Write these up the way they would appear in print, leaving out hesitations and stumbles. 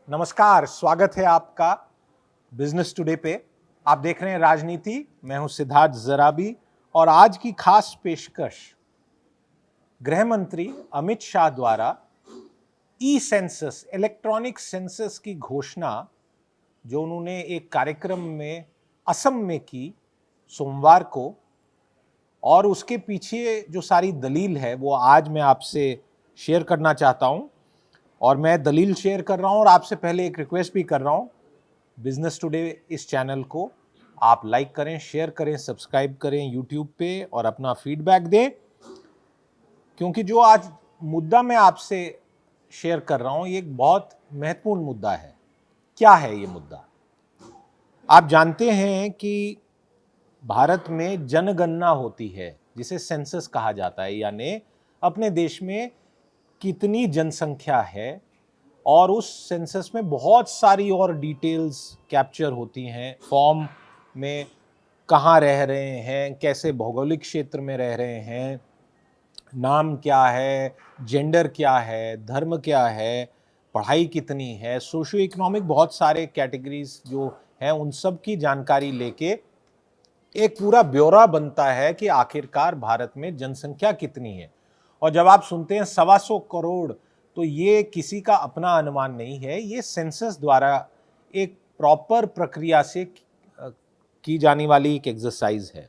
नमस्कार, स्वागत है आपका बिजनेस टुडे पे। आप देख रहे हैं राजनीति। मैं हूं सिद्धार्थ जराबी और आज की खास पेशकश गृह मंत्री अमित शाह द्वारा ई सेंसस, इलेक्ट्रॉनिक सेंसस की घोषणा जो उन्होंने एक कार्यक्रम में असम में की सोमवार को, और उसके पीछे जो सारी दलील है वो आज मैं आपसे शेयर करना चाहता हूं। और मैं दलील शेयर कर रहा हूं और आपसे पहले एक रिक्वेस्ट भी कर रहा हूं, बिजनेस टुडे इस चैनल को आप लाइक करें, शेयर करें, सब्सक्राइब करें यूट्यूब पे और अपना फीडबैक दें, क्योंकि जो आज मुद्दा मैं आपसे शेयर कर रहा हूं ये एक बहुत महत्वपूर्ण मुद्दा है। क्या है ये मुद्दा? आप जानते हैं कि भारत में जनगणना होती है जिसे सेंसस कहा जाता है, यानी अपने देश में कितनी जनसंख्या है और उस सेंसस में बहुत सारी और डिटेल्स कैप्चर होती हैं। फॉर्म में कहाँ रह रहे हैं, कैसे भौगोलिक क्षेत्र में रह रहे हैं, नाम क्या है, जेंडर क्या है, धर्म क्या है, पढ़ाई कितनी है, सोशियो इकोनॉमिक बहुत सारे कैटेगरीज जो हैं उन सब की जानकारी लेके एक पूरा ब्यौरा बनता है कि आखिरकार भारत में जनसंख्या कितनी है। और जब आप सुनते हैं 125 करोड़, तो ये किसी का अपना अनुमान नहीं है, ये सेंसस द्वारा एक प्रॉपर प्रक्रिया से की जाने वाली एक एक्सरसाइज है।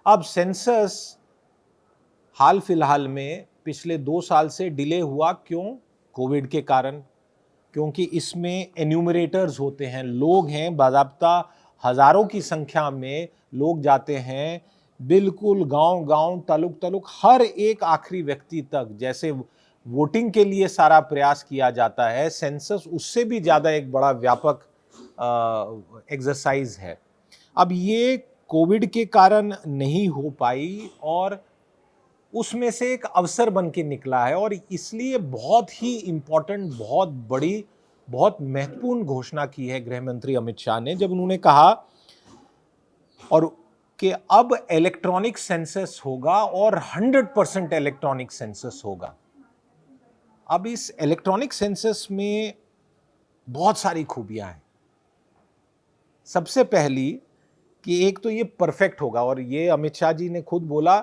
अब सेंसस हाल फिलहाल में पिछले 2 साल से डिले हुआ। क्यों? कोविड के कारण। क्योंकि इसमें एन्यूमरेटर्स होते हैं, लोग हैं, बाकायदा हजारों की संख्या में लोग जाते हैं, बिल्कुल गांव गांव, तालुक तालुक, हर एक आखिरी व्यक्ति तक। जैसे वोटिंग के लिए सारा प्रयास किया जाता है, सेंसस उससे भी ज़्यादा एक बड़ा व्यापक एक्सरसाइज है। अब ये कोविड के कारण नहीं हो पाई और उसमें से एक अवसर बन के निकला है, और इसलिए बहुत ही इंपॉर्टेंट, बहुत बड़ी, बहुत महत्वपूर्ण घोषणा की है गृह मंत्री अमित शाह ने, जब उन्होंने कहा और कि अब इलेक्ट्रॉनिक सेंसस होगा और 100% इलेक्ट्रॉनिक सेंसस होगा। अब इस इलेक्ट्रॉनिक सेंसस में बहुत सारी खूबियां हैं। सबसे पहली कि एक तो ये परफेक्ट होगा, और ये अमित शाह जी ने खुद बोला।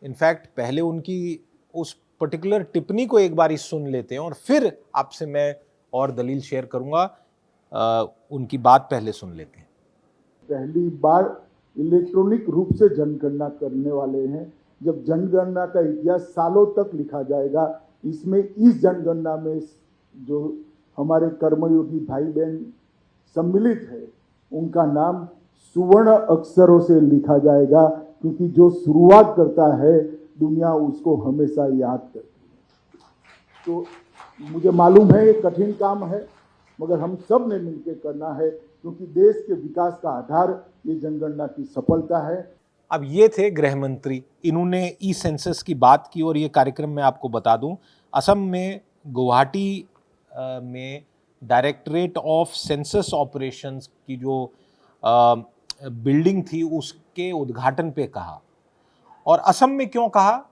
इनफैक्ट पहले उनकी उस पर्टिकुलर टिप्पणी को एक बार सुन लेते हैं और फिर आपसे मैं और दलील शेयर करूंगा। उनकी बात पहले सुन लेते हैं। पहली बार इलेक्ट्रॉनिक रूप से जनगणना करने वाले हैं। जब जनगणना का इतिहास सालों तक लिखा जाएगा, इसमें इस जनगणना में जो हमारे कर्मयोगी भाई बहन सम्मिलित है उनका नाम सुवर्ण अक्षरों से लिखा जाएगा, क्योंकि जो शुरुआत करता है दुनिया उसको हमेशा याद करती है। तो मुझे मालूम है ये कठिन काम है, मगर हम सब ने मिलकर करना है, क्योंकि देश के विकास का आधार ये जनगणना की सफलता है। अब ये थे गृह मंत्री, इन्होंने ई सेंसस की बात की। और ये कार्यक्रम मैं आपको बता दूं, असम में गुवाहाटी में डायरेक्टरेट ऑफ सेंसस ऑपरेशंस की जो बिल्डिंग थी उसके उद्घाटन पे कहा। और असम में क्यों कहा?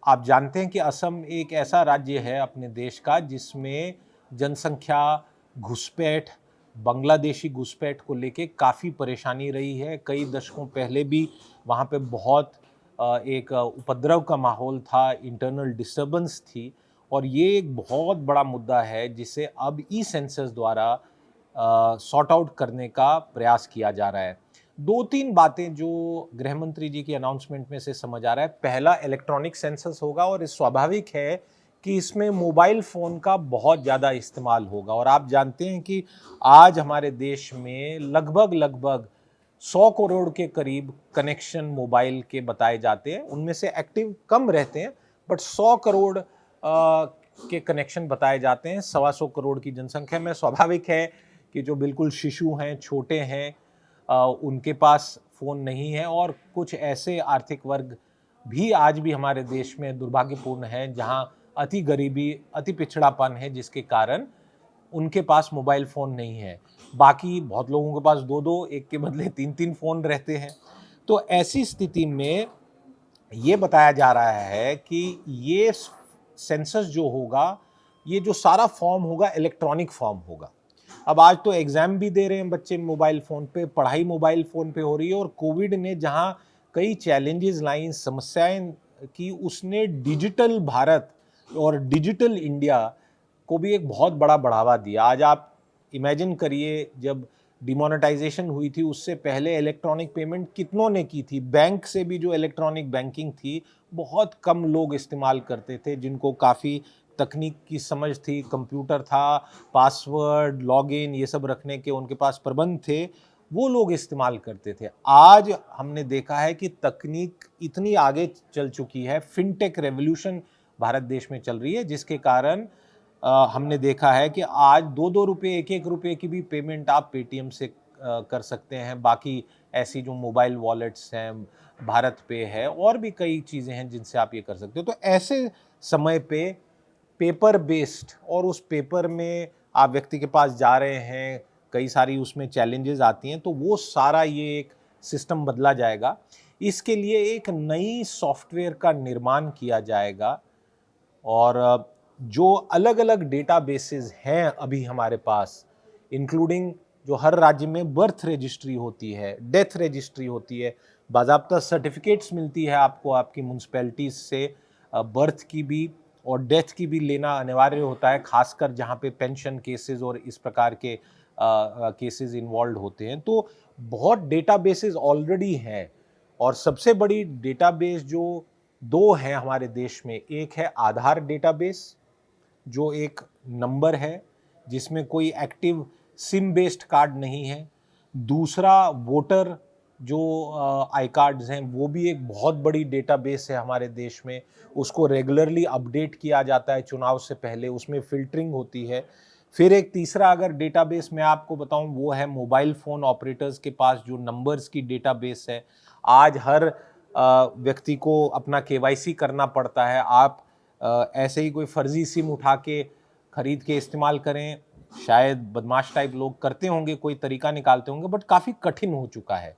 आप जानते हैं कि असम एक ऐसा राज्य है अपने देश का जिसमें जनसंख्या घुसपैठ, बांग्लादेशी घुसपैठ को लेके काफ़ी परेशानी रही है। कई दशकों पहले भी वहाँ पे बहुत एक उपद्रव का माहौल था, इंटरनल डिस्टर्बेंस थी। और ये एक बहुत बड़ा मुद्दा है जिसे अब ई सेंसस द्वारा सॉर्ट आउट करने का प्रयास किया जा रहा है। 2-3 बातें जो गृह मंत्री जी की अनाउंसमेंट में से समझ आ रहा है। पहला, इलेक्ट्रॉनिक सेंसस होगा और स्वाभाविक है कि इसमें मोबाइल फ़ोन का बहुत ज़्यादा इस्तेमाल होगा। और आप जानते हैं कि आज हमारे देश में लगभग 100 करोड़ के करीब कनेक्शन मोबाइल के बताए जाते हैं। उनमें से एक्टिव कम रहते हैं, बट 100 करोड़ के कनेक्शन बताए जाते हैं 125 करोड़ की जनसंख्या में। स्वाभाविक है कि जो बिल्कुल शिशु हैं, छोटे हैं, उनके पास फ़ोन नहीं है। और कुछ ऐसे आर्थिक वर्ग भी आज भी हमारे देश में दुर्भाग्यपूर्ण है जहां अति गरीबी, अति पिछड़ापन है, जिसके कारण उनके पास मोबाइल फ़ोन नहीं है। बाकी बहुत लोगों के पास 2-2, एक के बदले 3-3 फ़ोन रहते हैं। तो ऐसी स्थिति में ये बताया जा रहा है कि ये सेंसस जो होगा ये जो सारा फॉर्म होगा इलेक्ट्रॉनिक फॉर्म होगा। अब आज तो एग्जाम भी दे रहे हैं बच्चे मोबाइल फ़ोन पे, पढ़ाई मोबाइल फ़ोन पे हो रही है, और कोविड ने जहाँ कई चैलेंजेस लाई, समस्याएं की, उसने डिजिटल भारत और डिजिटल इंडिया को भी एक बहुत बड़ा बढ़ावा दिया। आज आप इमेजिन करिए, जब डिमोनेटाइजेशन हुई थी उससे पहले इलेक्ट्रॉनिक पेमेंट कितनों ने की थी। बैंक से भी जो इलेक्ट्रॉनिक बैंकिंग थी बहुत कम लोग इस्तेमाल करते थे, जिनको काफ़ी तकनीक की समझ थी, कंप्यूटर था, पासवर्ड, लॉगिन ये सब रखने के उनके पास प्रबंध थे, वो लोग इस्तेमाल करते थे। आज हमने देखा है कि तकनीक इतनी आगे चल चुकी है, फिनटेक रेवोल्यूशन भारत देश में चल रही है, जिसके कारण हमने देखा है कि आज 2-2 रुपये, 1-1 रुपये की भी पेमेंट आप पेटीएम से कर सकते हैं। बाकी ऐसी जो मोबाइल वॉलेट्स हैं, भारत पे है, और भी कई चीज़ें हैं जिनसे आप ये कर सकते हो। तो ऐसे समय पे पेपर बेस्ड, और उस पेपर में आप व्यक्ति के पास जा रहे हैं, कई सारी उसमें चैलेंजेस आती हैं, तो वो सारा ये एक सिस्टम बदला जाएगा। इसके लिए एक नई सॉफ्टवेयर का निर्माण किया जाएगा, और जो अलग अलग डेटाबेसेस हैं अभी हमारे पास, इंक्लूडिंग जो हर राज्य में बर्थ रजिस्ट्री होती है, डेथ रजिस्ट्री होती है, बाकायदा सर्टिफिकेट्स मिलती है आपको आपकी म्यूनसिपैलिटीज से, बर्थ की भी और डेथ की भी लेना अनिवार्य होता है, खासकर जहाँ पे पेंशन केसेस और इस प्रकार के केसेस इन्वॉल्व होते हैं। तो बहुत डेटाबेसेस ऑलरेडी हैं, और सबसे बड़ी डेटाबेस जो 2 हैं हमारे देश में, एक है आधार डेटाबेस, जो एक नंबर है जिसमें कोई एक्टिव सिम बेस्ड कार्ड नहीं है। दूसरा वोटर जो आई कार्ड्स हैं, वो भी एक बहुत बड़ी डेटाबेस है हमारे देश में, उसको रेगुलरली अपडेट किया जाता है चुनाव से पहले, उसमें फिल्टरिंग होती है। फिर एक तीसरा अगर डेटाबेस मैं आपको बताऊं, वो है मोबाइल फ़ोन ऑपरेटर्स के पास जो नंबर्स की डेटाबेस है। आज हर व्यक्ति को अपना केवाईसी करना पड़ता है। आप ऐसे ही कोई फर्जी सिम उठा के खरीद के इस्तेमाल करें, शायद बदमाश टाइप लोग करते होंगे, कोई तरीका निकालते होंगे, बट काफ़ी कठिन हो चुका है।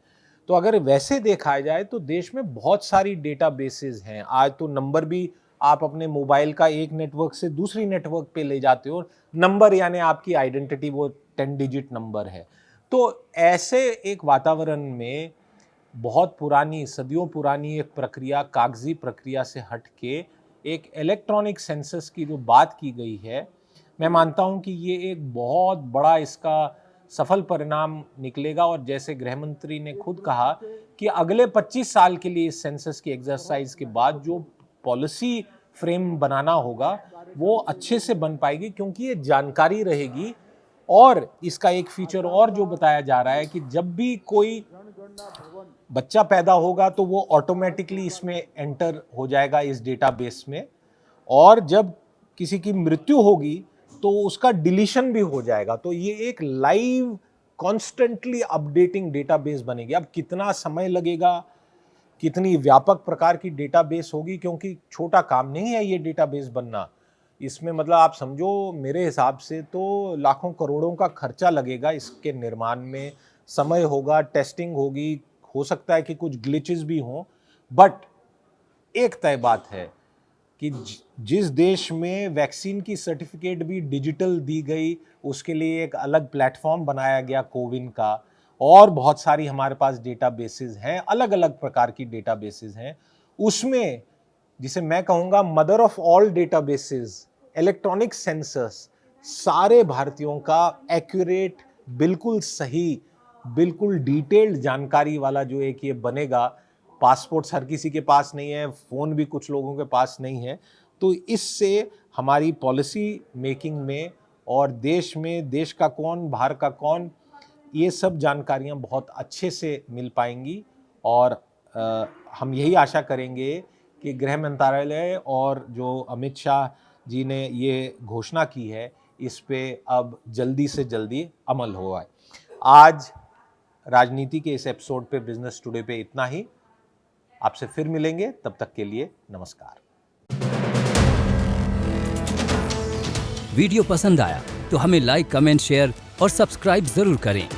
तो अगर वैसे देखा जाए तो देश में बहुत सारी डेटाबेसेस हैं। आज तो नंबर भी आप अपने मोबाइल का एक नेटवर्क से दूसरी नेटवर्क पे ले जाते हो, नंबर यानी आपकी आइडेंटिटी वो 10 डिजिट नंबर है। तो ऐसे एक वातावरण में बहुत पुरानी, सदियों पुरानी एक प्रक्रिया, कागजी प्रक्रिया से हट के एक इलेक्ट्रॉनिक सेंसस की जो बात की गई है, मैं मानता हूं कि ये एक बहुत बड़ा इसका सफल परिणाम निकलेगा। और जैसे गृह मंत्री ने खुद कहा कि अगले 25 साल के लिए इस सेंसस की एक्सरसाइज के बाद जो पॉलिसी फ्रेम बनाना होगा वो अच्छे से बन पाएगी, क्योंकि ये जानकारी रहेगी। और इसका एक फीचर और जो बताया जा रहा है कि जब भी कोई बच्चा पैदा होगा तो वो ऑटोमेटिकली इसमें एंटर हो जाएगा इस डेटाबेस में, और जब किसी की मृत्यु होगी तो उसका डिलीशन भी हो जाएगा। तो ये एक लाइव कॉन्स्टेंटली अपडेटिंग डेटाबेस बनेगी। अब कितना समय लगेगा, कितनी व्यापक प्रकार की डेटाबेस होगी, क्योंकि छोटा काम नहीं है ये डेटाबेस बनना। इसमें मतलब आप समझो, मेरे हिसाब से तो लाखों करोड़ों का खर्चा लगेगा इसके निर्माण में, समय होगा, टेस्टिंग होगी, हो सकता है कि कुछ ग्लिचेस भी हों। बट एक तय बात है कि जिस देश में वैक्सीन की सर्टिफिकेट भी डिजिटल दी गई, उसके लिए एक अलग प्लेटफॉर्म बनाया गया कोविन का, और बहुत सारी हमारे पास डेटाबेसेस हैं, अलग अलग प्रकार की डेटाबेसेस हैं। उसमें जिसे मैं कहूँगा mother of all databases, electronic census, सारे भारतीयों का एक्यूरेट, बिल्कुल सही, बिल्कुल डिटेल्ड जानकारी वाला जो एक ये बनेगा। पासपोर्ट्स हर किसी के पास नहीं है, फ़ोन भी कुछ लोगों के पास नहीं है। तो इससे हमारी पॉलिसी मेकिंग में और देश में देश का कौन, बाहर का कौन, ये सब जानकारियां बहुत अच्छे से मिल पाएंगी। और हम यही आशा करेंगे कि गृह मंत्रालय और जो अमित शाह जी ने ये घोषणा की है, इस पे अब जल्दी से जल्दी अमल हुआ है। आज राजनीति के इस एपिसोड पे, बिजनेस टुडे पे इतना ही। आपसे फिर मिलेंगे, तब तक के लिए नमस्कार। वीडियो पसंद आया तो हमें लाइक, कमेंट, शेयर और सब्सक्राइब जरूर करें।